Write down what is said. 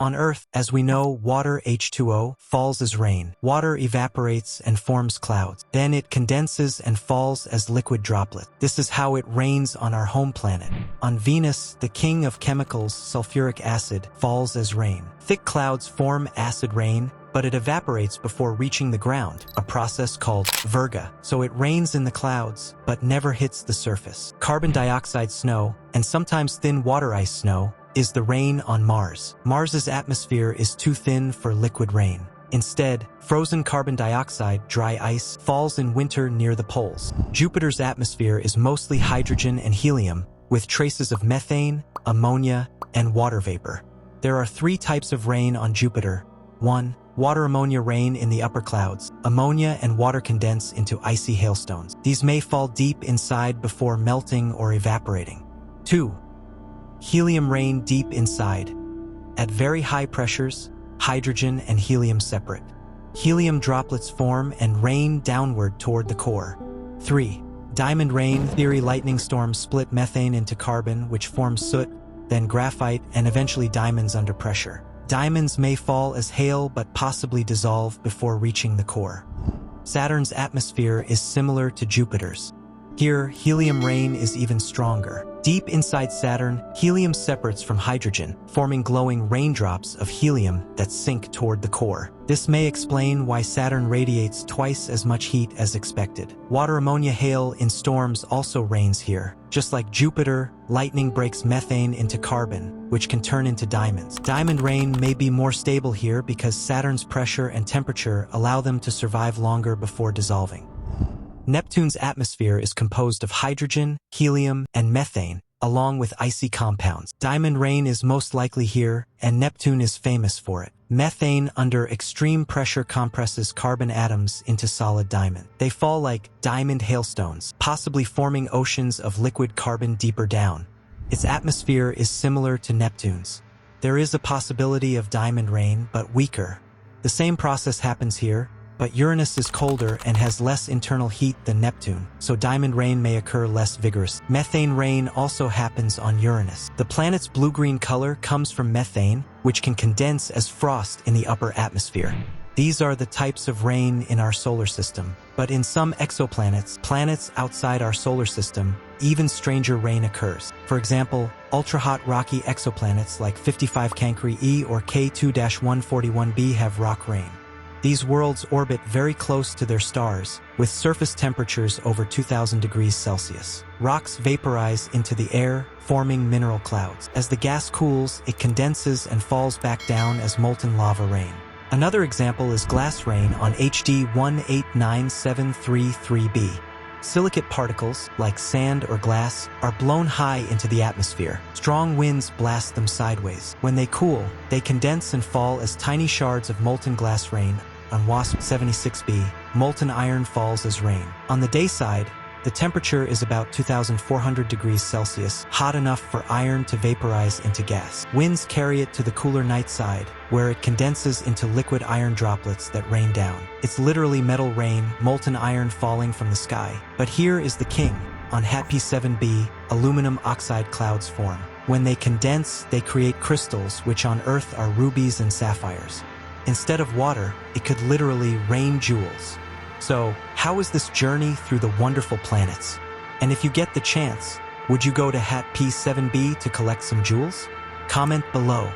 On Earth, as we know, water H2O falls as rain. Water evaporates and forms clouds. Then it condenses and falls as liquid droplets. This is how it rains on our home planet. On Venus, the king of chemicals, sulfuric acid, falls as rain. Thick clouds form acid rain, but it evaporates before reaching the ground, a process called virga. So it rains in the clouds, but never hits the surface. Carbon dioxide snow, and sometimes thin water ice snow, is the rain on Mars. Mars's atmosphere is too thin for liquid rain. Instead, frozen carbon dioxide, dry ice, falls in winter near the poles. Jupiter's atmosphere is mostly hydrogen and helium, with traces of methane, ammonia, and water vapor. There are 3 types of rain on Jupiter. 1. Water-ammonia rain in the upper clouds. Ammonia and water condense into icy hailstones. These may fall deep inside before melting or evaporating. 2. Helium rain deep inside. At very high pressures, hydrogen and helium separate. Helium droplets form and rain downward toward the core. 3. Diamond rain theory lightning storms split methane into carbon, which forms soot, then graphite, and eventually diamonds under pressure. Diamonds may fall as hail but possibly dissolve before reaching the core. Saturn's atmosphere is similar to Jupiter's. Here, helium rain is even stronger. Deep inside Saturn, helium separates from hydrogen, forming glowing raindrops of helium that sink toward the core. This may explain why Saturn radiates twice as much heat as expected. Water-ammonia hail in storms also rains here. Just like Jupiter, lightning breaks methane into carbon, which can turn into diamonds. Diamond rain may be more stable here because Saturn's pressure and temperature allow them to survive longer before dissolving. Neptune's atmosphere is composed of hydrogen, helium, and methane, along with icy compounds. Diamond rain is most likely here, and Neptune is famous for it. Methane under extreme pressure compresses carbon atoms into solid diamond. They fall like diamond hailstones, possibly forming oceans of liquid carbon deeper down. Its atmosphere is similar to Neptune's. There is a possibility of diamond rain, but weaker. The same process happens here, but Uranus is colder and has less internal heat than Neptune, so diamond rain may occur less vigorous. Methane rain also happens on Uranus. The planet's blue-green color comes from methane, which can condense as frost in the upper atmosphere. These are the types of rain in our solar system, but in some exoplanets, planets outside our solar system, even stranger rain occurs. For example, ultra-hot rocky exoplanets like 55 CANCRI E or K2-141b have rock rain. These worlds orbit very close to their stars, with surface temperatures over 2,000 degrees Celsius. Rocks vaporize into the air, forming mineral clouds. As the gas cools, it condenses and falls back down as molten lava rain. Another example is glass rain on HD 189733b. Silicate particles, like sand or glass, are blown high into the atmosphere. Strong winds blast them sideways. When they cool, they condense and fall as tiny shards of molten glass rain. On WASP 76b, molten iron falls as rain. On the day side, the temperature is about 2,400 degrees Celsius, hot enough for iron to vaporize into gas. Winds carry it to the cooler night side, where it condenses into liquid iron droplets that rain down. It's literally metal rain, molten iron falling from the sky. But here is the king. On HAT P7b, aluminum oxide clouds form. When they condense, they create crystals, which on Earth are rubies and sapphires. Instead of water, it could literally rain jewels. So, how is this journey through the wonderful planets? And if you get the chance, would you go to HAT P7b to collect some jewels? Comment below.